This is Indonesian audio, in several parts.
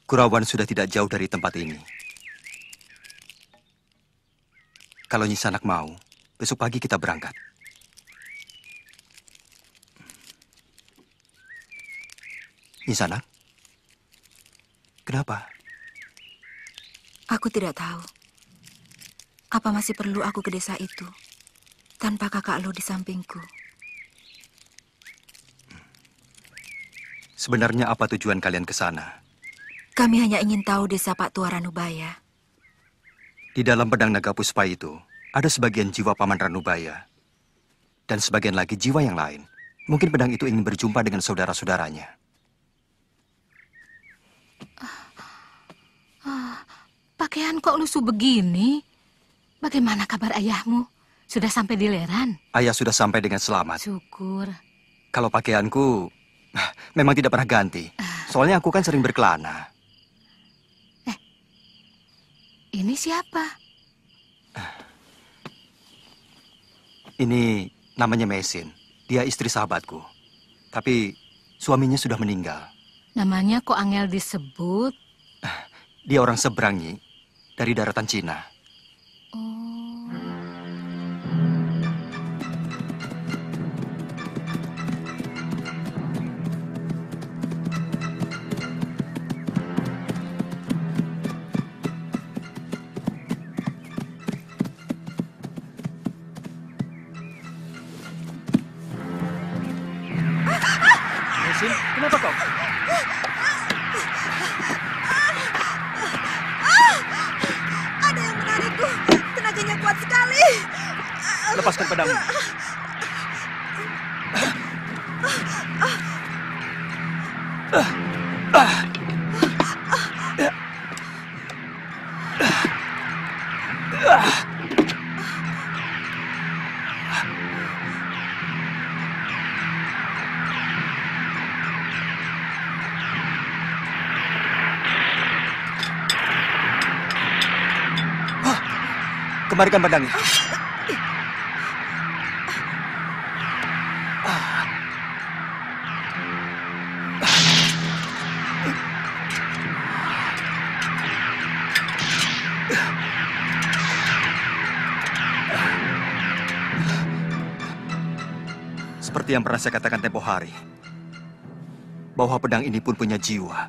Kurawan sudah tidak jauh dari tempat ini. Kalau Nyi Sanak mau, besok pagi kita berangkat. Nyi Sanak? Kenapa? Aku tidak tahu. Apa masih perlu aku ke desa itu tanpa kakak Lo di sampingku? Sebenarnya apa tujuan kalian ke sana? Kami hanya ingin tahu desa Pak Tua Ranubaya. Di dalam pedang naga puspa itu, ada sebagian jiwa Paman Ranubaya. Dan sebagian lagi jiwa yang lain. Mungkin pedang itu ingin berjumpa dengan saudara-saudaranya. Pakaian kok lusuh begini? Bagaimana kabar ayahmu? Sudah sampai di Leran? Ayah sudah sampai dengan selamat. Syukur. Kalau pakaianku memang tidak pernah ganti. Soalnya aku kan sering berkelana. Ini siapa? Ini namanya Mesin. Dia istri sahabatku. Tapi suaminya sudah meninggal. Namanya kok angel disebut? Dia orang seberang, Nyi. Dari daratan Cina. Mesin, kenapa kau? Ada yang menarikku. Tenaganya kuat sekali. Lepaskan pedangmu. Kembalikan pedangnya. Seperti yang pernah saya katakan tempo hari, bahwa pedang ini pun punya jiwa.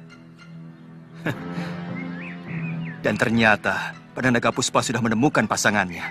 Dan ternyata pedang naga puspa sudah menemukan pasangannya.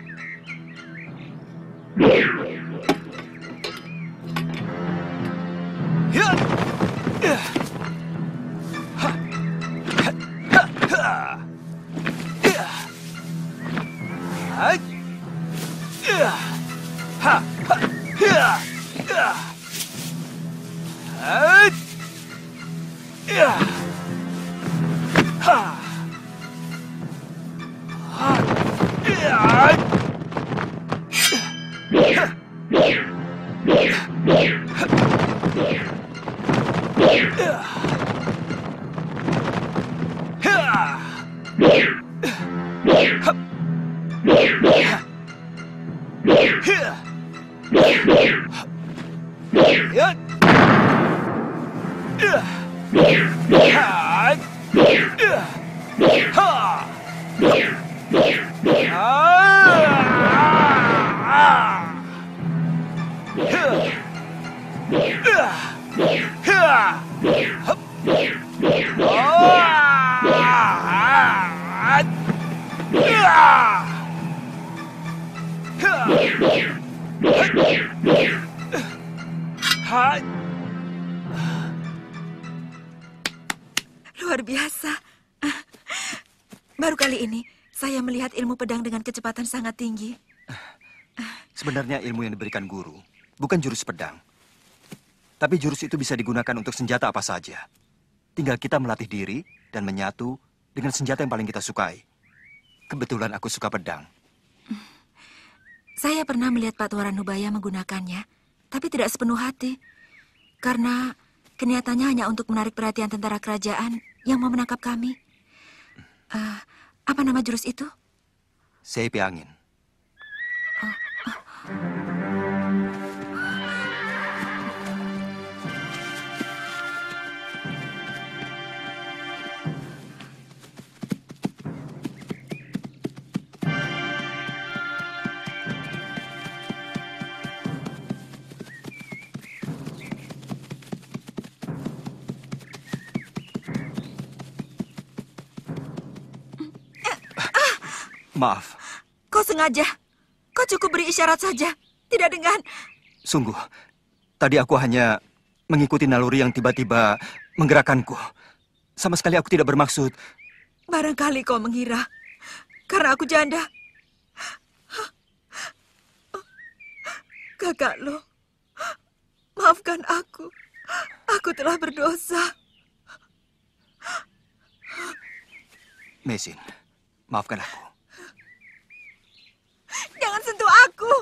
Luar biasa. Baru kali ini saya melihat ilmu pedang dengan kecepatan sangat tinggi. Sebenarnya ilmu yang diberikan guru bukan jurus pedang. Tapi jurus itu bisa digunakan untuk senjata apa saja. Tinggal kita melatih diri dan menyatu dengan senjata yang paling kita sukai. Kebetulan aku suka pedang. Saya pernah melihat Pak Tuan Ranubaya menggunakannya, tapi tidak sepenuh hati. Karena keniatannya hanya untuk menarik perhatian tentara kerajaan yang mau menangkap kami. Apa nama jurus itu? Seipi angin. Maaf. Kau sengaja. Kau cukup beri isyarat saja. Tidak dengan... Sungguh, tadi aku hanya mengikuti naluri yang tiba-tiba menggerakkanku. Sama sekali aku tidak bermaksud. Barangkali kau mengira. Karena aku janda. Kakak lo, maafkan aku. Aku telah berdosa. Mesin, maafkan aku. Jangan sentuh aku.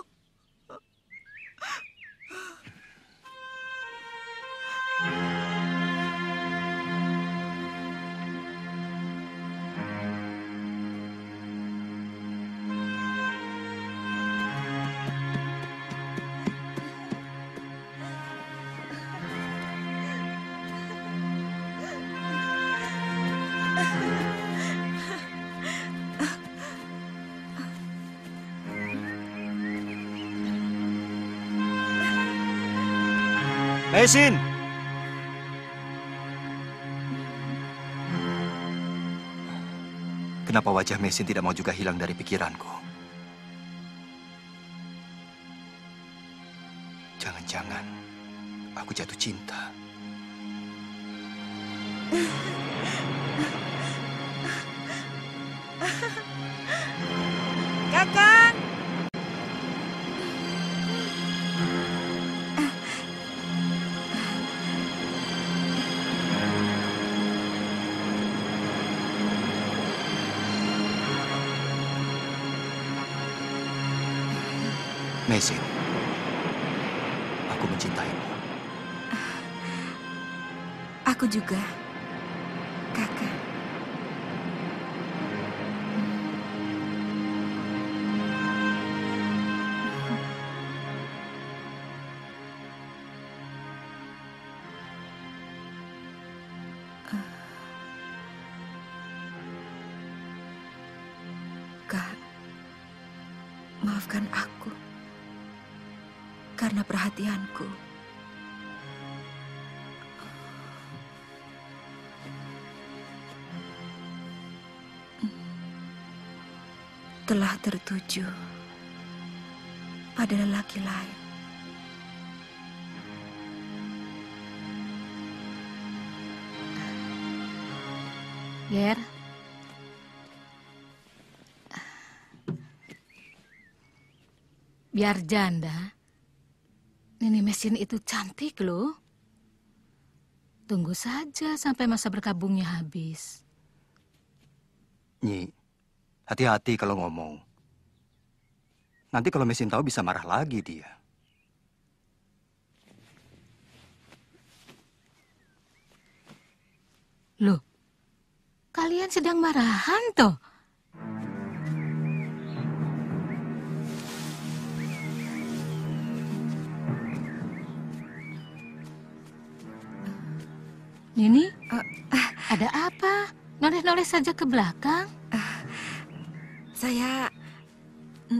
Mesin! Kenapa wajah Mesin tidak mau juga hilang dari pikiranku? Jangan-jangan aku jatuh cinta. Kakak! Mesin, aku mencintaimu. Aku juga, kakak. Maafkan aku karena perhatianku. Telah tertuju pada lelaki lain. Ger, biar janda, Nini Mesin itu cantik loh. Tunggu saja sampai masa berkabungnya habis. Nyi, hati-hati kalau ngomong. Nanti kalau Mesin tahu bisa marah lagi dia. Loh, kalian sedang marahan toh? Nini, ada apa? Noleh-noleh saja ke belakang. Saya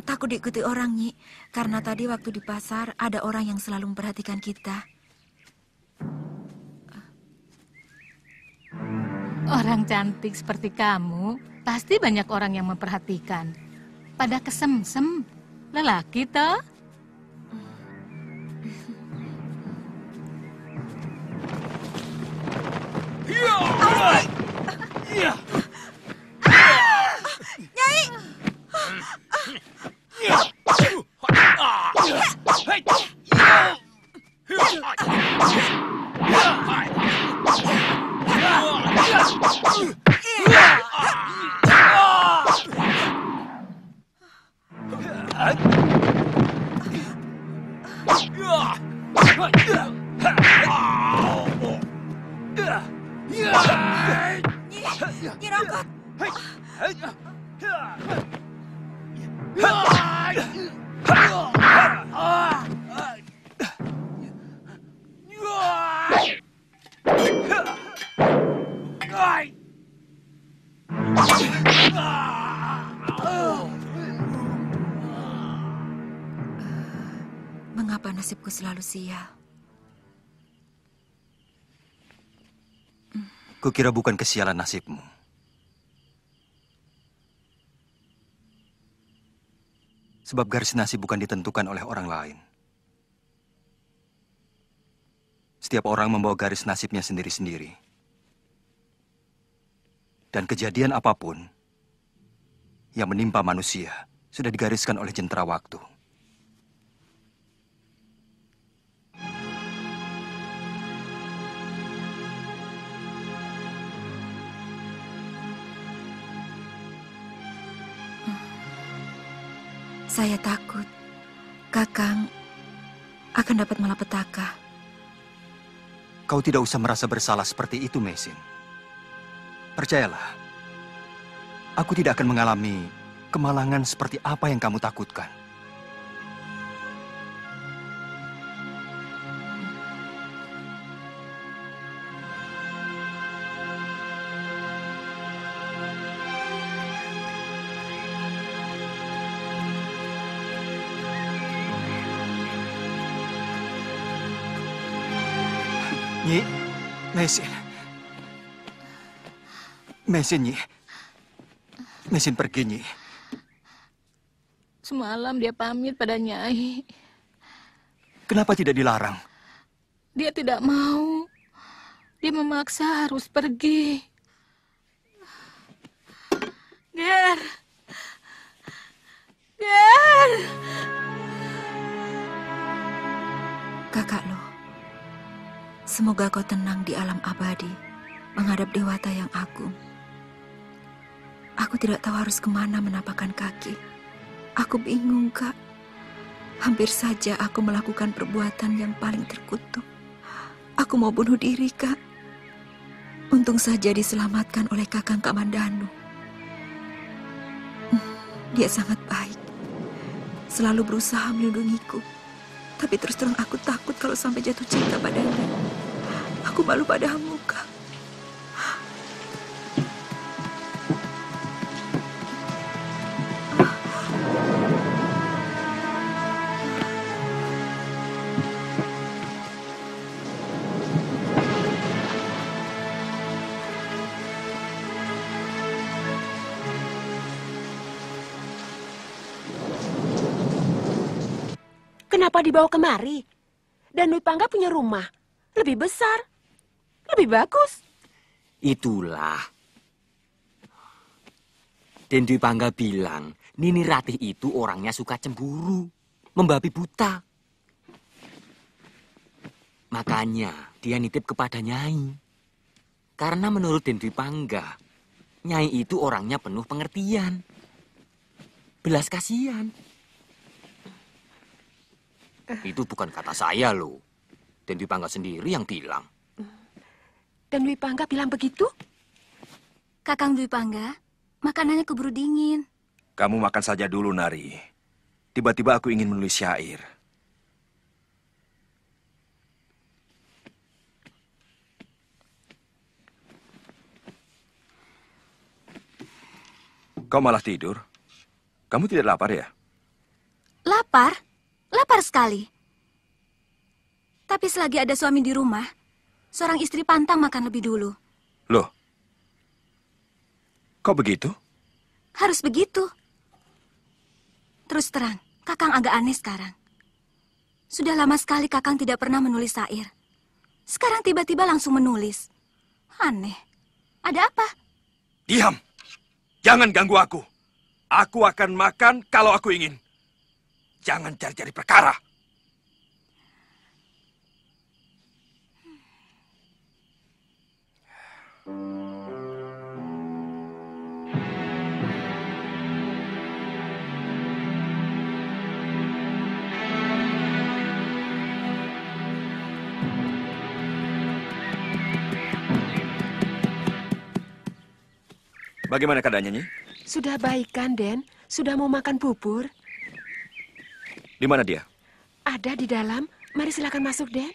takut diikuti orang, Nyi. Karena tadi waktu di pasar ada orang yang selalu memperhatikan kita. Orang cantik seperti kamu, pasti banyak orang yang memperhatikan. Pada kesemsem, lelaki toh? Nyi Rongkot! Mengapa nasibku selalu sial? Kukira bukan kesialan nasibmu. Sebab garis nasib bukan ditentukan oleh orang lain. Setiap orang membawa garis nasibnya sendiri-sendiri. Dan kejadian apapun yang menimpa manusia sudah digariskan oleh jentera waktu. Saya takut Kakang akan dapat malapetaka. Kau tidak usah merasa bersalah seperti itu, Mesin. Percayalah, aku tidak akan mengalami kemalangan seperti apa yang kamu takutkan. Nyi, Mesin. Mesin, Nyi. Mesin pergi, Nyi. Semalam dia pamit pada Nyai. Kenapa tidak dilarang? Dia tidak mau. Dia memaksa harus pergi. Ger. Ger. Kakak Loh, semoga kau tenang di alam abadi, menghadap dewata yang agung. Aku tidak tahu harus kemana menapakkan kaki. Aku bingung, Kak. Hampir saja aku melakukan perbuatan yang paling terkutuk. Aku mau bunuh diri, Kak. Untung saja diselamatkan oleh Kakang Kamandanu. Dia sangat baik. Selalu berusaha melindungiku. Tapi terus terang aku takut kalau sampai jatuh cinta padanya. Aku malu padamu, Kak. kenapa dibawa kemari? Dan Dwi Pangga punya rumah lebih besar, lebih bagus. Itulah. Dan Dwi Pangga bilang, Nini Ratih itu orangnya suka cemburu, membabi buta. Makanya dia nitip kepada Nyai. Karena menurut Den Dwi Pangga, Nyai itu orangnya penuh pengertian. Belas kasihan. Itu bukan kata saya loh. Den Dwi Pangga sendiri yang bilang. Dan Dwi Pangga bilang begitu? Kakang Dwi Pangga, makanannya keburu dingin. Kamu makan saja dulu, Nari. Tiba-tiba aku ingin menulis syair. Kau malah tidur? Kamu tidak lapar ya? Lapar? Lapar sekali. Tapi selagi ada suami di rumah, seorang istri pantang makan lebih dulu. Loh? Kok begitu? Harus begitu. Terus terang, Kakang agak aneh sekarang. Sudah lama sekali Kakang tidak pernah menulis syair. Sekarang tiba-tiba langsung menulis. Aneh. Ada apa? Diam! Jangan ganggu aku. Aku akan makan kalau aku ingin. Jangan cari-cari perkara. Bagaimana keadaannya, Nyi? Sudah baik kan, Den? Sudah mau makan bubur? Di mana dia? Ada di dalam. Mari silakan masuk, Den.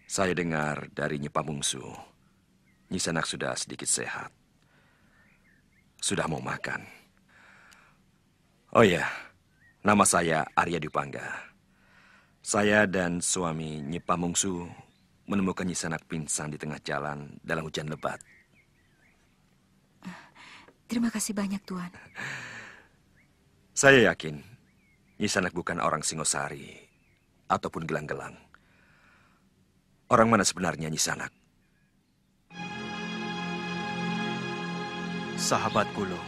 Saya dengar dari Nyi Pamungsu, Nyi Sanak sudah sedikit sehat. Sudah mau makan. Oh ya, nama saya Arya Dwi Pangga. Saya dan suami Nyi Pamungsu menemukan Nyi Sanak pingsan di tengah jalan dalam hujan lebat. Terima kasih banyak, Tuan. Saya yakin Nyi Sanak bukan orang Singosari ataupun gelang-gelang. Orang mana sebenarnya Nyi Sanak? Sahabatku loh.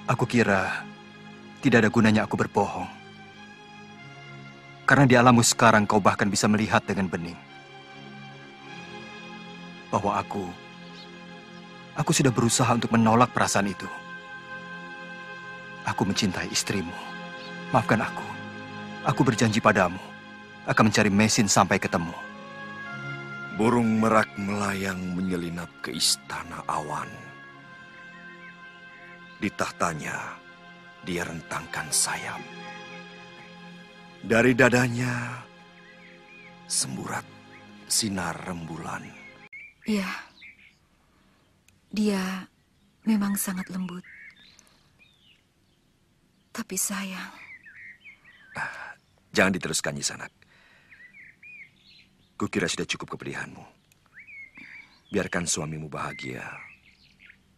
Aku kira tidak ada gunanya aku berbohong. Karena di alammu sekarang kau bahkan bisa melihat dengan bening. Bahwa aku sudah berusaha untuk menolak perasaan itu. Aku mencintai istrimu. Maafkan aku. Aku berjanji padamu akan mencari mesin sampai ketemu. Burung merak melayang menyelinap ke istana awan. Di tahtanya, dia rentangkan sayap. Dari dadanya, semburat sinar rembulan. Iya, dia memang sangat lembut. Tapi sayang. Jangan diteruskan, Nyi Sanak. Kukira sudah cukup kepedihanmu. Biarkan suamimu bahagia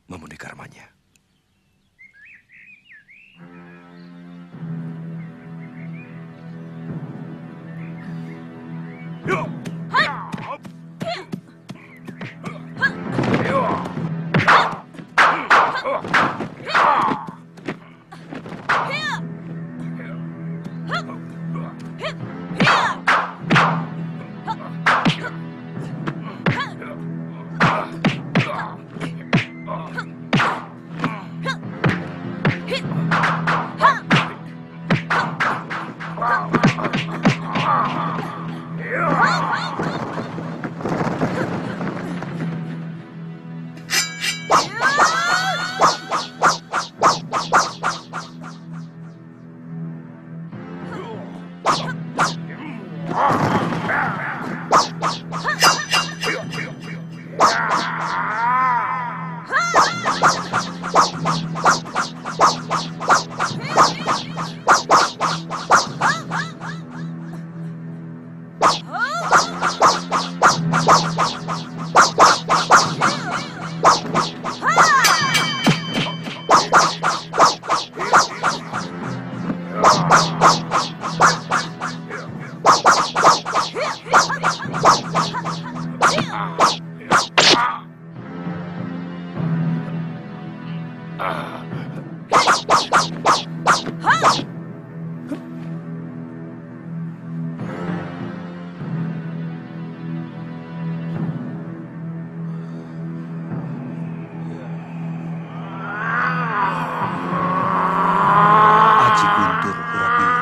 memenuhi karmanya. Aji Guntur Hurabiya.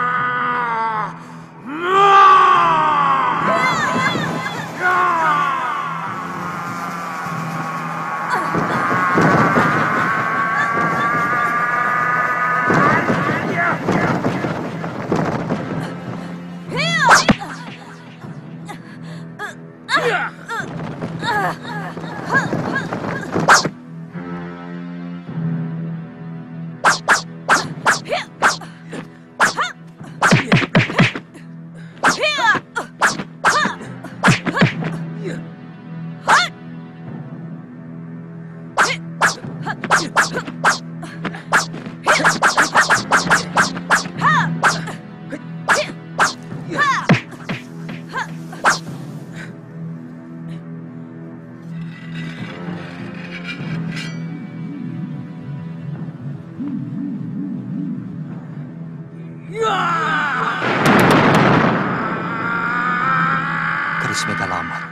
Keris Megalaman.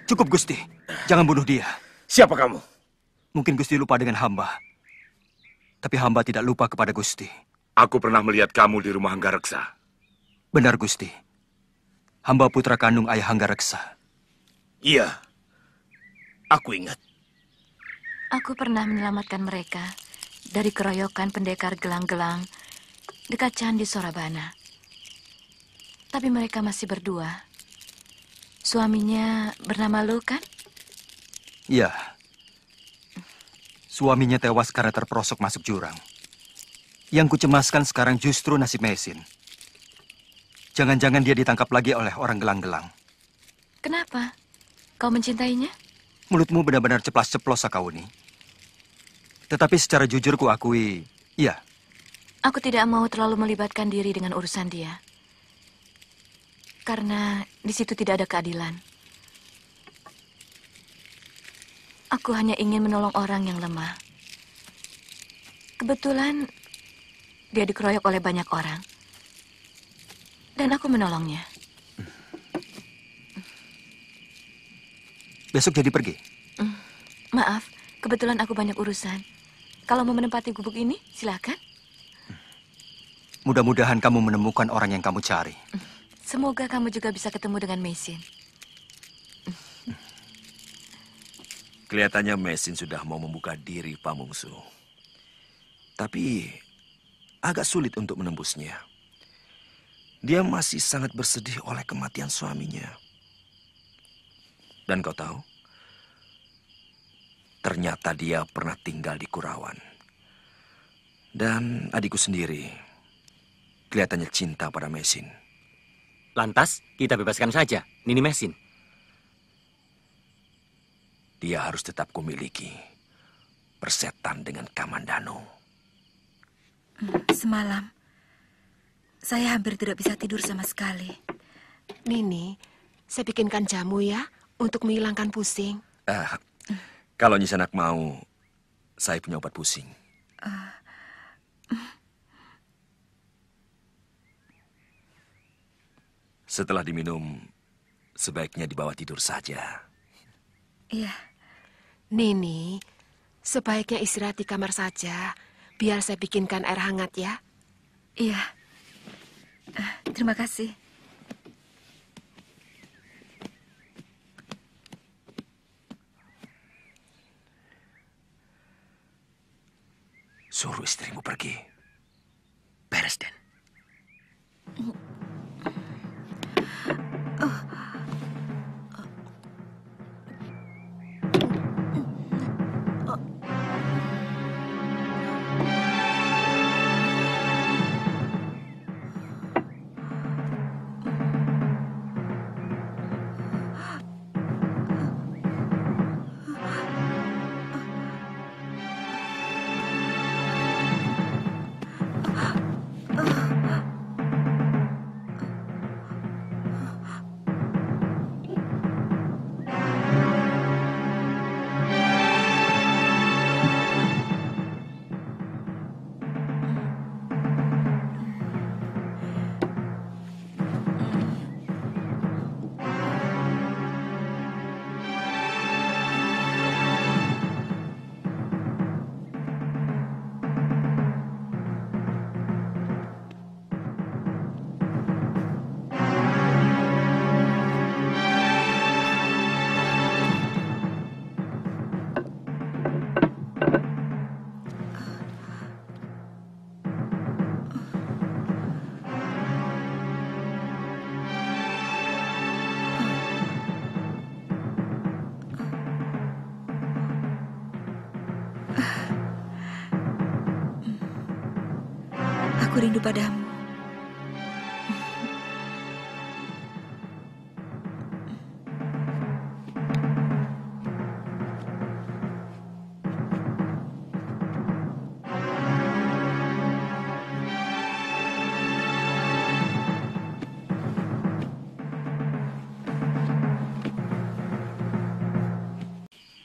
Cukup, Gusti. Jangan bunuh dia. Siapa kamu? Mungkin Gusti lupa dengan hamba. Tapi hamba tidak lupa kepada Gusti. Aku pernah melihat kamu di rumah Hanggareksa. Benar, Gusti. Hamba putra kandung ayah Hanggareksa. Iya, aku ingat. Aku pernah menyelamatkan mereka dari keroyokan pendekar gelang-gelang dekat Candi Sorabana. Tapi mereka masih berdua. Suaminya bernama Lu, kan? Iya. Suaminya tewas karena terperosok masuk jurang. Yang kucemaskan sekarang justru nasib Mesin. Jangan-jangan dia ditangkap lagi oleh orang gelang-gelang. Kenapa? Kau mencintainya? Mulutmu benar-benar ceplas-ceplos, Sakauni. Tetapi secara jujur kuakui, iya. Aku tidak mau terlalu melibatkan diri dengan urusan dia. Karena di situ tidak ada keadilan. Aku hanya ingin menolong orang yang lemah. Kebetulan dia dikeroyok oleh banyak orang. Dan aku menolongnya. Besok jadi pergi. Maaf, kebetulan aku banyak urusan. Kalau mau menempati gubuk ini, silakan. Mudah-mudahan kamu menemukan orang yang kamu cari. Semoga kamu juga bisa ketemu dengan Mesin. Kelihatannya Mesin sudah mau membuka diri, Pamungsu. Tapi agak sulit untuk menembusnya. Dia masih sangat bersedih oleh kematian suaminya. Dan kau tahu, ternyata dia pernah tinggal di Kurawan. Dan adikku sendiri kelihatannya cinta pada Mesin. Lantas, kita bebaskan saja Nini Mesin. Dia harus tetap kumiliki. Persetan dengan Kamandano. Semalam, saya hampir tidak bisa tidur sama sekali. Nini, saya bikinkan jamu ya untuk menghilangkan pusing. Kalau Nyi Sanak mau, saya punya obat pusing. Setelah diminum, sebaiknya dibawa tidur saja. Iya. Nini, sebaiknya istirahat di kamar saja. Biar saya bikinkan air hangat ya. Iya. Terima kasih. Suruh istrimu pergi. Aku rindu padamu.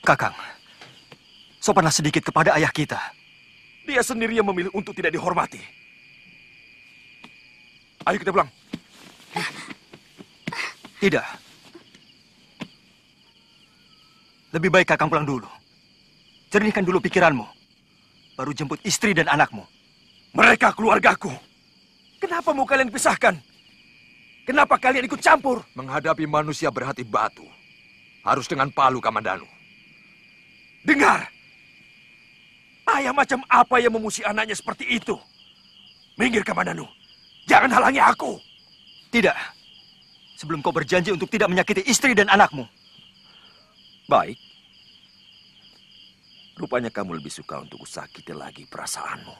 Kakang, sopanlah sedikit kepada ayah kita. Dia sendiri yang memilih untuk tidak dihormati. Ayo kita pulang. Tidak. Lebih baik Kakang pulang dulu. Jernihkan dulu pikiranmu. Baru jemput istri dan anakmu. Mereka keluargaku. Kenapa mau kalian pisahkan? Kenapa kalian ikut campur? Menghadapi manusia berhati batu, harus dengan palu, Kamandanu. Dengar! Ayah macam apa yang memusuhi anaknya seperti itu? Minggir, Kamandanu. Jangan halangi aku. Tidak. Sebelum kau berjanji untuk tidak menyakiti istri dan anakmu. Baik. Rupanya kamu lebih suka untuk usakiti lagi perasaanmu.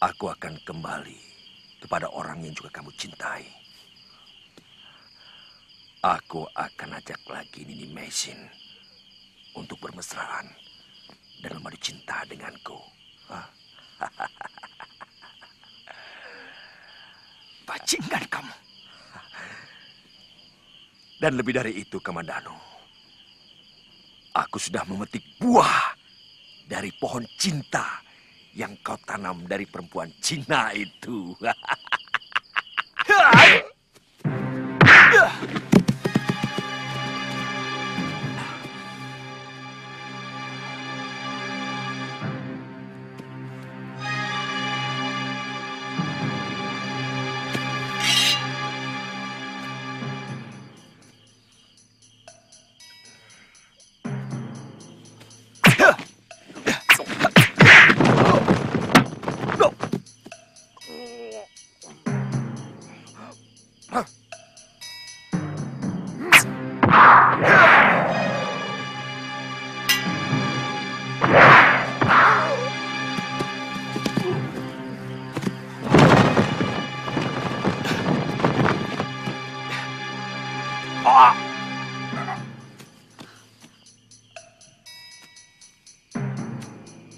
Aku akan kembali kepada orang yang juga kamu cintai. Aku akan ajak lagi Nini Mesin untuk bermesraan dan memadu cinta denganku. Bajingan kamu. Dan lebih dari itu, Kamandanu, aku sudah memetik buah dari pohon cinta yang kau tanam dari perempuan Cina itu.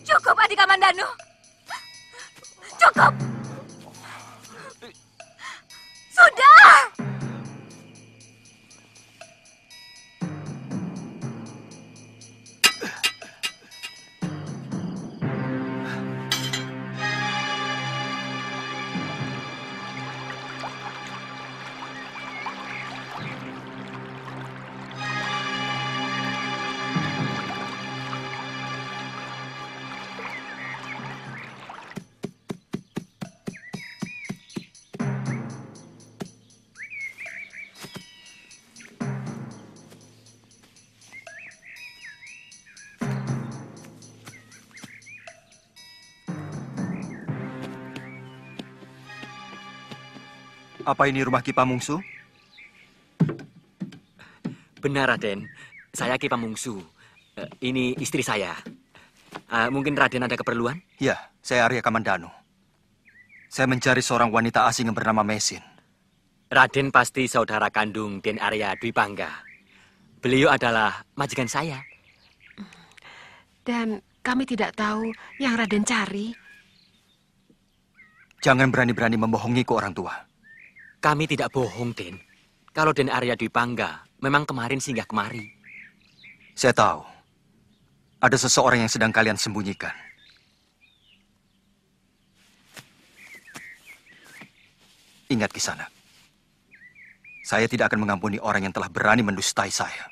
Cukup, Adik Kamandanu. Cukup. Sudah. Apa ini rumah Ki Pamungsu? Benar, Raden. Saya Ki Pamungsu. Ini istri saya. Mungkin Raden ada keperluan? Ya, saya Arya Kamandanu. Saya mencari seorang wanita asing yang bernama Mesin. Raden pasti saudara kandung Den Arya Dwi Pangga. Beliau adalah majikan saya. Dan kami tidak tahu yang Raden cari. Jangan berani-berani membohongiku orang tua. Kami tidak bohong, Den. Kalau Den Arya Dwi Pangga memang kemarin singgah kemari. Saya tahu. Ada seseorang yang sedang kalian sembunyikan. Ingat Kisanak. Saya tidak akan mengampuni orang yang telah berani mendustai saya.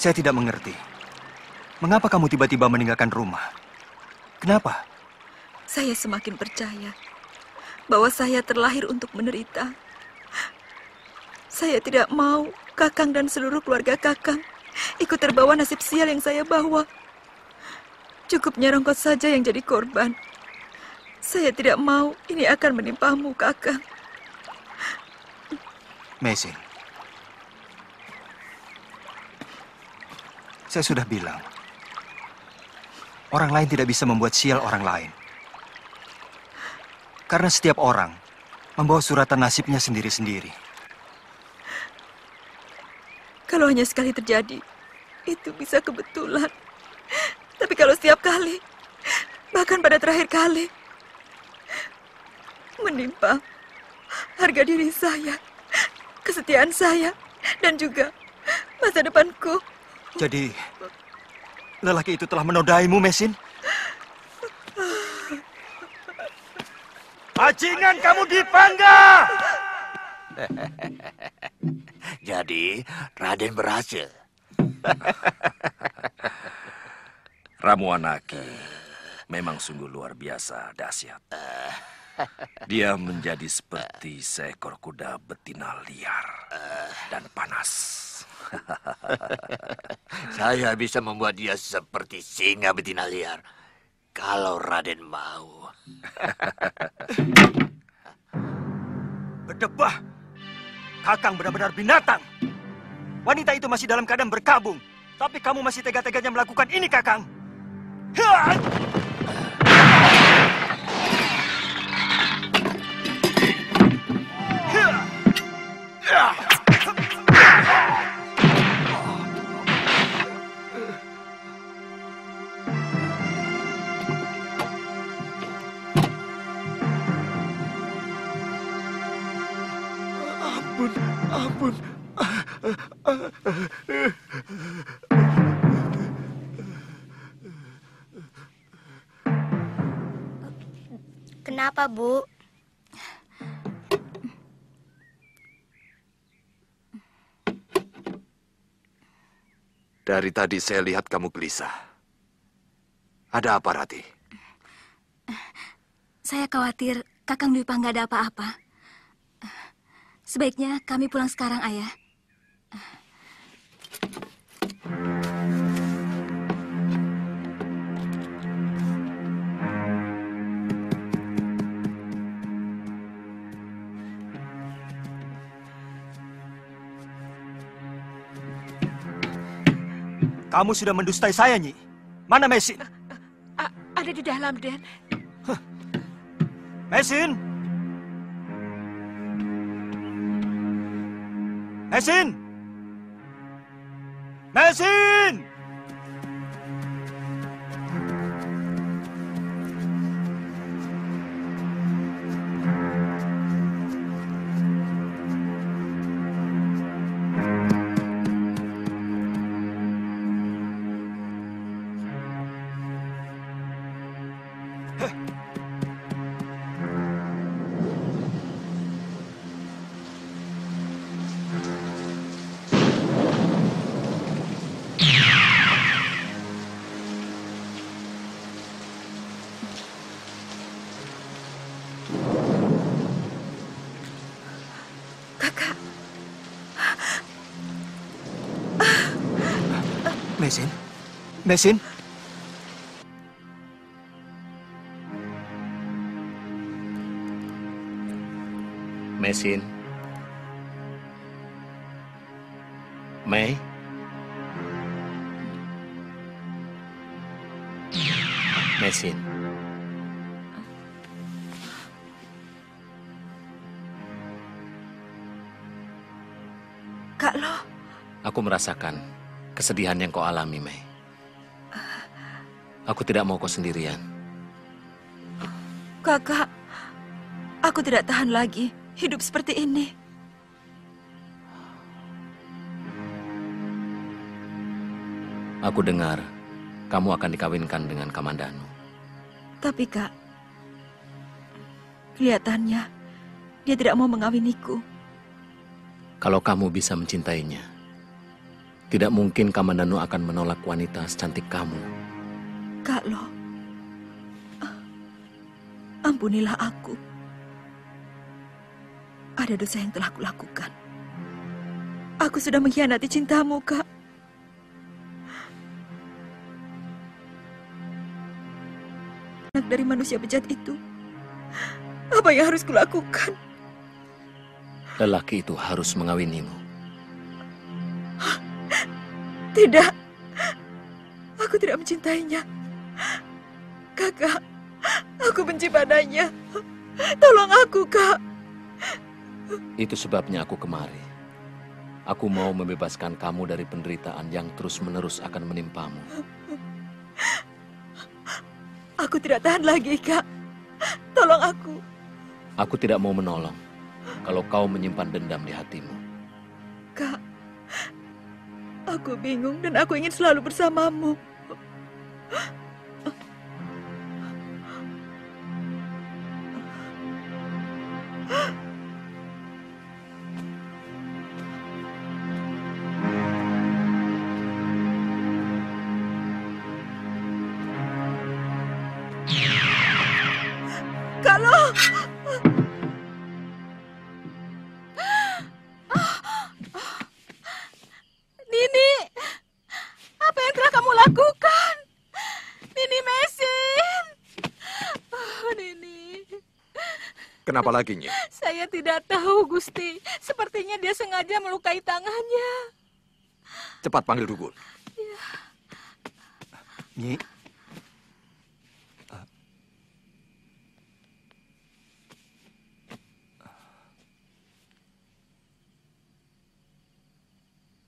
Saya tidak mengerti. Mengapa kamu tiba-tiba meninggalkan rumah? Kenapa? Saya semakin percaya bahwa saya terlahir untuk menderita. Saya tidak mau Kakang dan seluruh keluarga Kakang ikut terbawa nasib sial yang saya bawa. Cukup Nyarongkot saja yang jadi korban. Saya tidak mau ini akan menimpamu, Kakang. Mesin, saya sudah bilang, orang lain tidak bisa membuat sial orang lain. Karena setiap orang membawa suratan nasibnya sendiri-sendiri. Kalau hanya sekali terjadi, itu bisa kebetulan. Tapi kalau setiap kali, bahkan pada terakhir kali, menimpa harga diri saya, kesetiaan saya, dan juga masa depanku. Jadi, lelaki itu telah menodaimu, Mesin? Bajingan, kamu dipangga! Jadi, Raden berhasil. Ramuanaki memang sungguh luar biasa dahsyat. Dia menjadi seperti seekor kuda betina liar dan panas. Saya bisa membuat dia seperti singa betina liar. Kalau Raden mau. Berdebah! Kakang benar-benar binatang. Wanita itu masih dalam keadaan berkabung. Tapi kamu masih tega-teganya melakukan ini, Kakang. Ampun. Kenapa, Bu? Dari tadi saya lihat kamu gelisah. Ada apa, Rati? Saya khawatir Kakang Dwi Pangga ada apa-apa. Sebaiknya kami pulang sekarang, Ayah. Kamu sudah mendustai saya, Nyi. Mana Mesin? Ada di dalam, Den. Mesin! Mesin! Mesin! Mesin? Mesin? Mesin. Mei. Mesin. Kak Lo. Aku merasakan kesedihan yang kau alami, Mei. Aku tidak mau kau sendirian. Kakak, aku tidak tahan lagi hidup seperti ini. Aku dengar kamu akan dikawinkan dengan Kamandanu. Tapi Kak, kelihatannya dia tidak mau mengawiniku. Kalau kamu bisa mencintainya, tidak mungkin Kamandanu akan menolak wanita secantik kamu. Kak Lo, ampunilah aku. Ada dosa yang telah kulakukan. Aku sudah mengkhianati cintamu, Kak. Anak dari manusia bejat itu. Apa yang harus kulakukan? Lelaki itu harus mengawinimu. Tidak. Aku tidak mencintainya. Kakak, aku benci padanya. Tolong aku, Kak. Itu sebabnya aku kemari. Aku mau membebaskan kamu dari penderitaan yang terus-menerus akan menimpamu. Aku tidak tahan lagi, Kak. Tolong aku. Aku tidak mau menolong kalau kau menyimpan dendam di hatimu. Kak, aku bingung dan aku ingin selalu bersamamu. Kalau Nini, apa yang telah kamu lakukan? Nini Mesin. Oh, Nini. Kenapa lagi, Nyi? Saya tidak tahu, Gusti. Sepertinya dia sengaja melukai tangannya. Cepat panggil dukun. Nyi,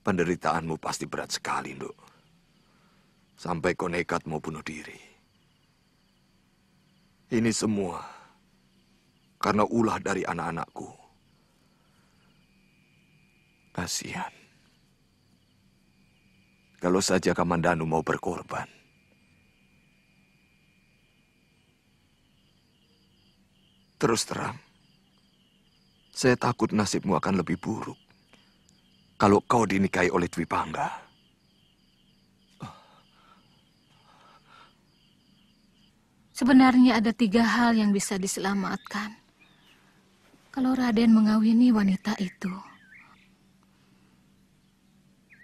Penderitaanmu pasti berat sekali, Nduk. Sampai kau nekat mau bunuh diri. Ini semua karena ulah dari anak-anakku. Kasihan. Kalau saja Kamandanu mau berkorban. Terus terang, saya takut nasibmu akan lebih buruk kalau kau dinikahi oleh Dwi Pangga. Sebenarnya ada 3 hal yang bisa diselamatkan kalau Raden mengawini wanita itu.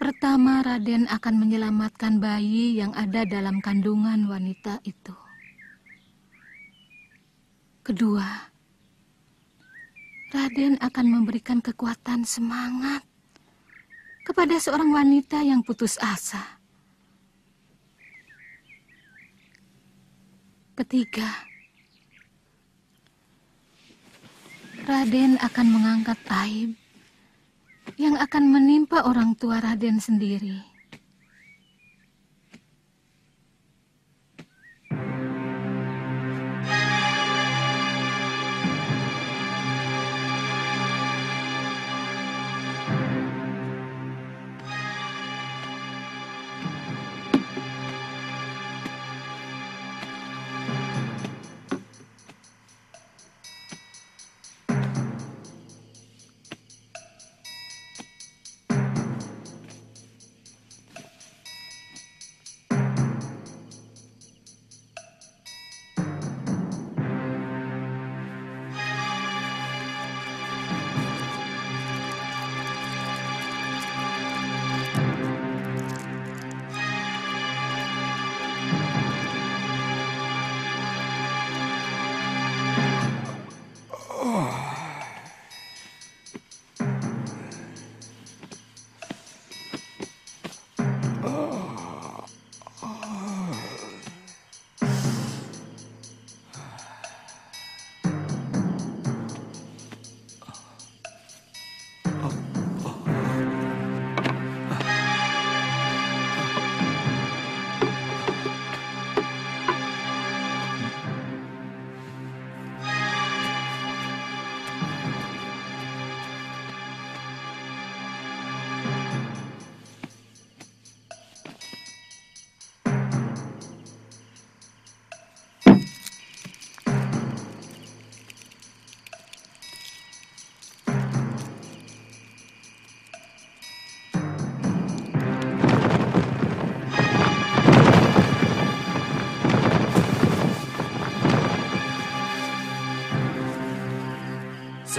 Pertama, Raden akan menyelamatkan bayi yang ada dalam kandungan wanita itu. Kedua, Raden akan memberikan kekuatan semangat kepada seorang wanita yang putus asa. Ketiga, Raden akan mengangkat aib yang akan menimpa orang tua Raden sendiri.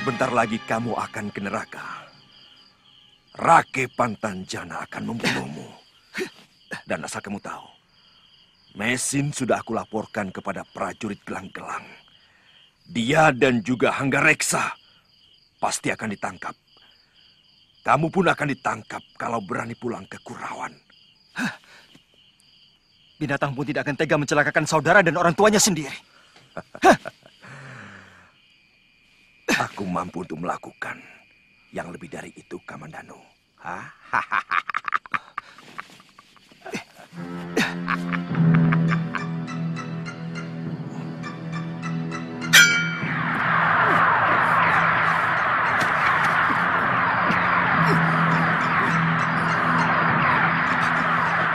Sebentar lagi kamu akan ke neraka. Rake Pantanjana akan membunuhmu. Dan asal kamu tahu, Mesin sudah aku laporkan kepada prajurit gelang-gelang. Dia dan juga Hanggareksa pasti akan ditangkap. Kamu pun akan ditangkap kalau berani pulang ke Kurawan. Binatang pun tidak akan tega mencelakakan saudara dan orang tuanya sendiri. Aku mampu untuk melakukan yang lebih dari itu, Kamandanu.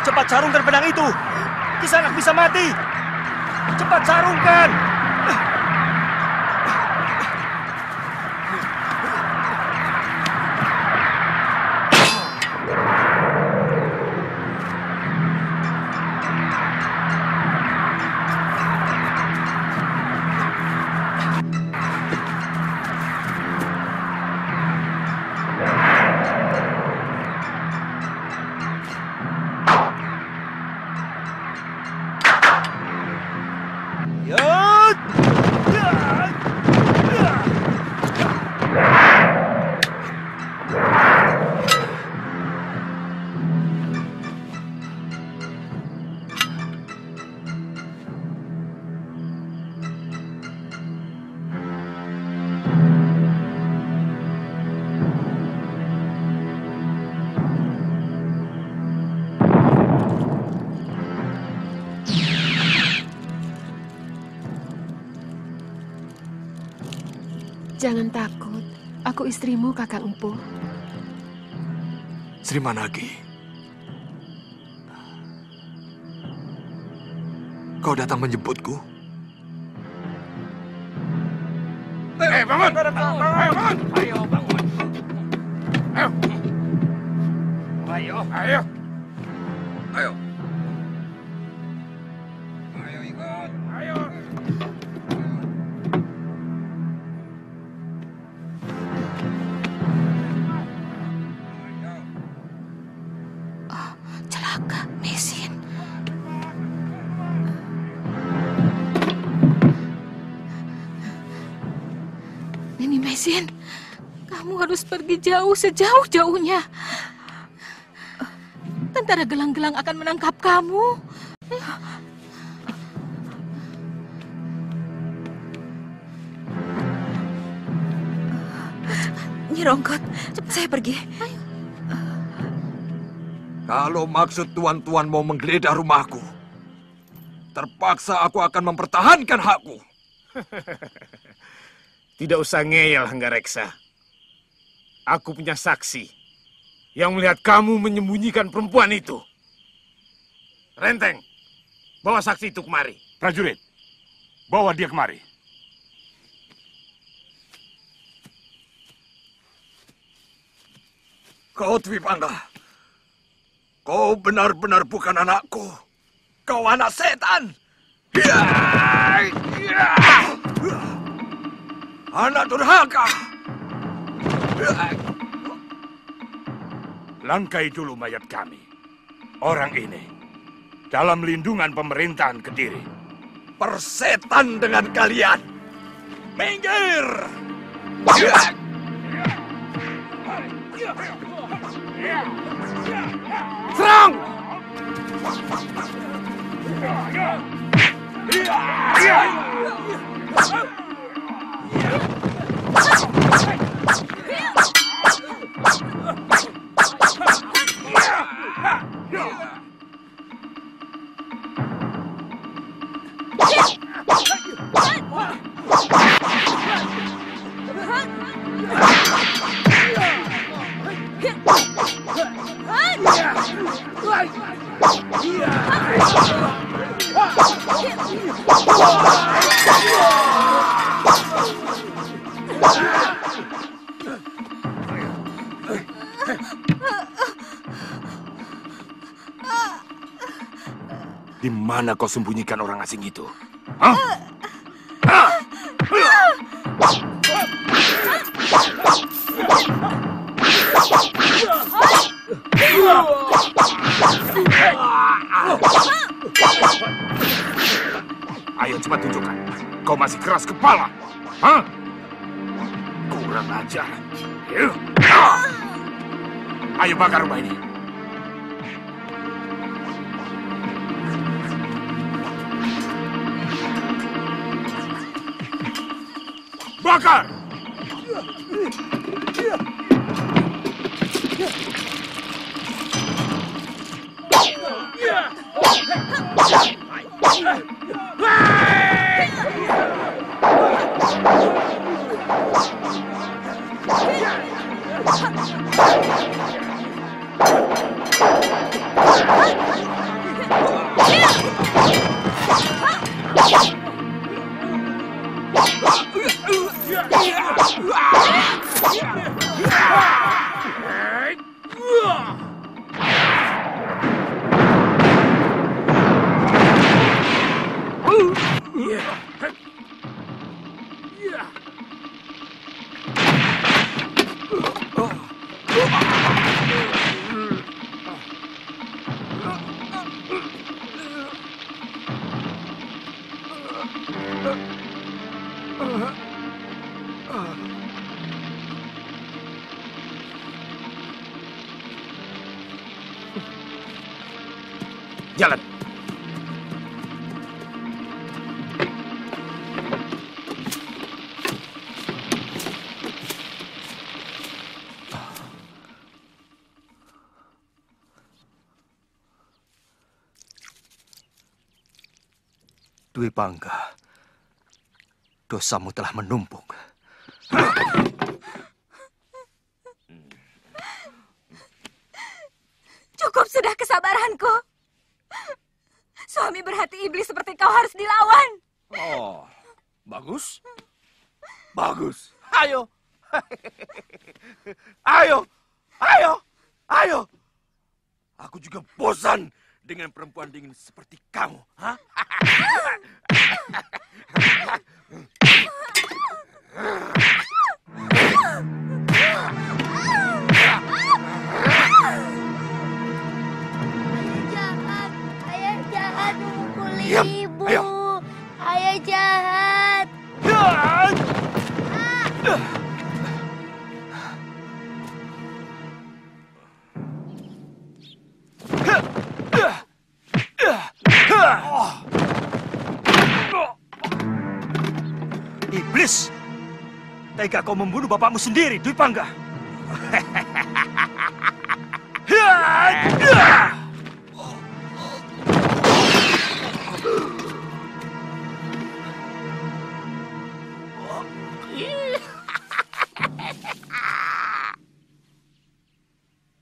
Cepat sarungkan pedang itu. Kisanak bisa mati. Cepat sarungkan. Jangan takut. Aku istrimu, Kakang Empu. Sri Managi. Kau datang menjemputku? Bangun! Bangun! Ayo, bangun! Ayo! Ayo! Ayo! Ayo! Ayo ikut! Ayo! Celaka, Mesin. Nini Mesin, kamu harus pergi jauh sejauh-jauhnya. Tentara gelang-gelang akan menangkap kamu. Nyi Rongkot, saya pergi. Ayo. Kalau maksud tuan-tuan mau menggeledah rumahku, terpaksa aku akan mempertahankan hakku. Tidak usah ngeyel, Hanggareksa. Aku punya saksi yang melihat kamu menyembunyikan perempuan itu. Renteng, bawa saksi itu kemari. Prajurit, bawa dia kemari. Kau Dwipangga, kau benar-benar bukan anakku. Kau anak setan. Anak durhaka. Langkai dulu mayat kami. Orang ini dalam lindungan pemerintahan Kediri. Persetan dengan kalian. Minggir! Serang! Di mana kau sembunyikan orang asing itu? Hah? kau masih keras kepala? Hah? Kurang ajar. Ayo bakar rumah ini. Bakar! Jalan. Dwi Pangga, dosamu telah menumpuk. Cukup sudah kesabaranku. Suami berhati iblis seperti kau harus dilawan. Oh, bagus. Bagus. Ayo. Ayo. Aku juga bosan dengan perempuan dingin seperti kamu. Hah? Ayah jahat memukuli Diam, ibu. ayo. Ayah jahat. Iblis! Tega kau membunuh bapakmu sendiri, Dwi Pangga.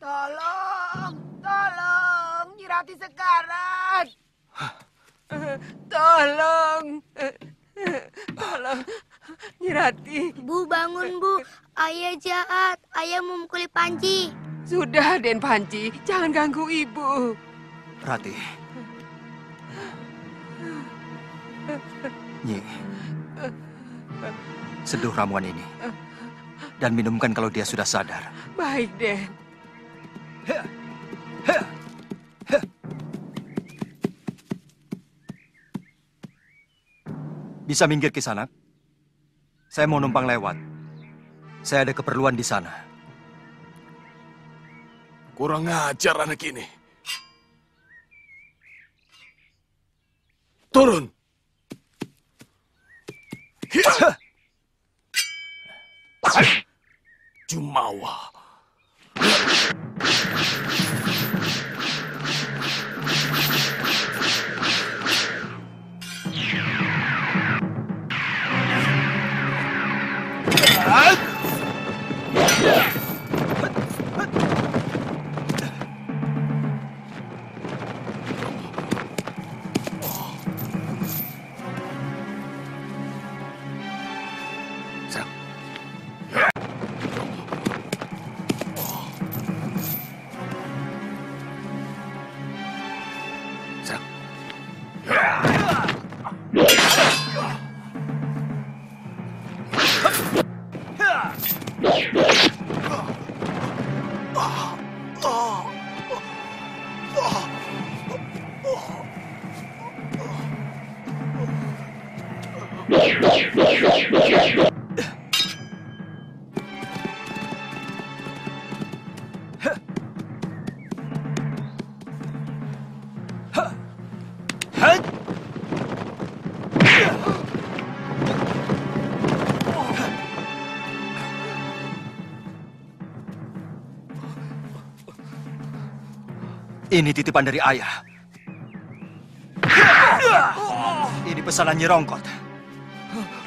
Tolong, Nyirati sekarat. Tolong, Nyirati. Bu, bangun, Bu. Ayah jahat. Ayah memukuli Panji. Sudah, Den Panji, jangan ganggu ibu. Rati. Nyi. Seduh ramuan ini. Dan minumkan kalau dia sudah sadar. Baik, Den. Bisa minggir Kisanak? Saya mau numpang lewat. Saya ada keperluan di sana. Kurang ajar anak ini. Turun. Jumawa. Ini titipan dari ayah. Ini pesanan Nyi Rongkot.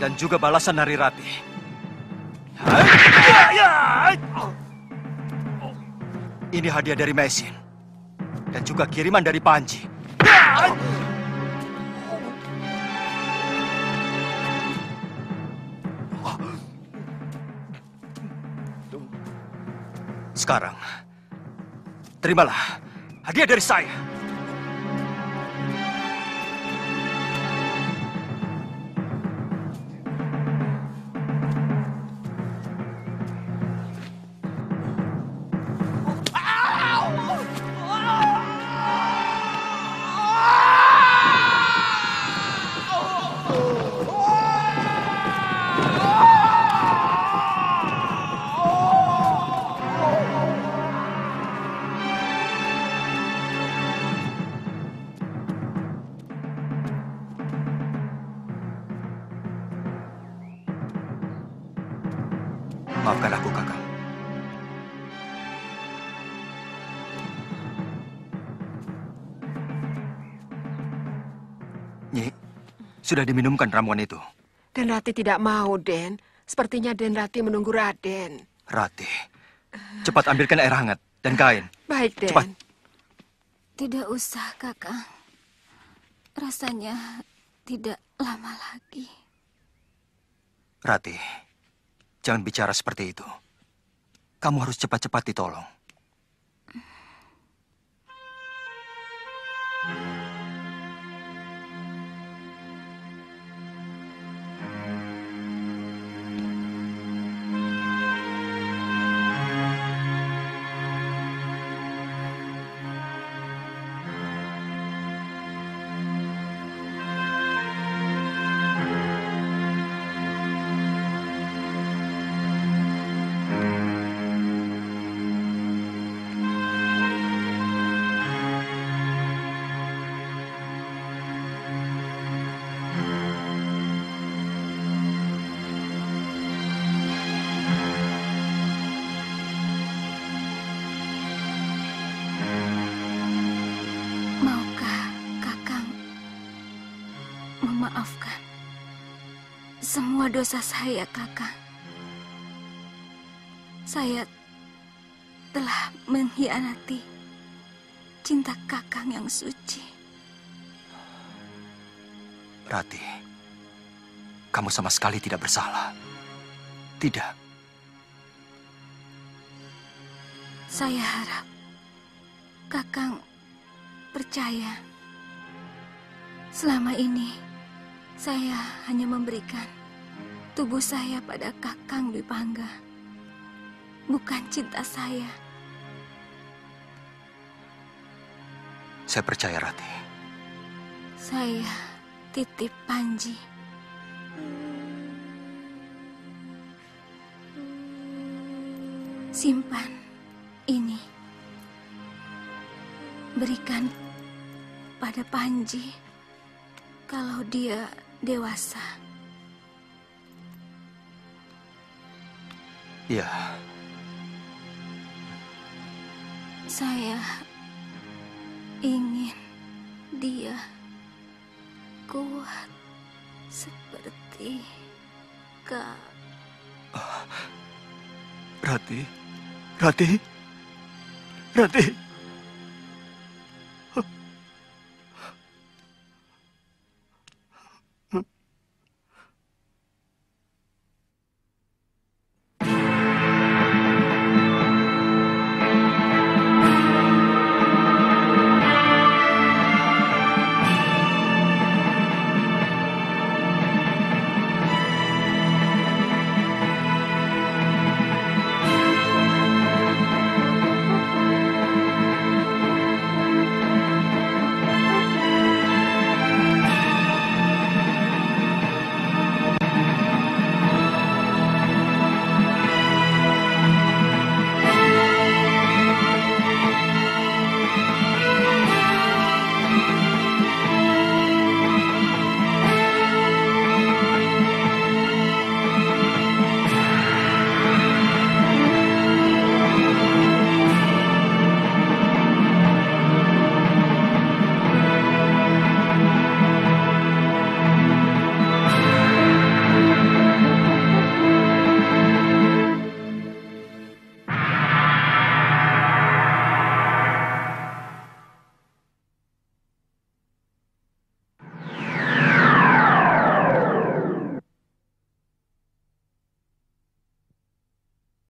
Dan juga balasan dari Rati. Ini hadiah dari Mesin. Dan juga kiriman dari Panji. Sekarang, terimalah hadiah dari saya. Maafkan aku, Kakang. Nyi, sudah diminumkan ramuan itu. Den Rati tidak mau, Den. Sepertinya Den Rati menunggu Raden. Rati, cepat ambilkan air hangat dan kain. Baik, Den. Cepat. Tidak usah, Kakang. Rasanya tidak lama lagi. Rati, jangan bicara seperti itu. Kamu harus cepat-cepat ditolong. Memaafkan semua dosa saya, Kakang. Saya telah mengkhianati cinta Kakang yang suci. Rati, kamu sama sekali tidak bersalah. Tidak. Saya harap Kakang percaya. Selama ini saya hanya memberikan tubuh saya pada Kakang Dwi Pangga, bukan cinta saya. Saya percaya, Rati. Saya titip Panji. Simpan ini. Berikan pada Panji kalau dia dewasa. Iya. Saya ingin dia kuat seperti Kak. Rati. Rati. Rati.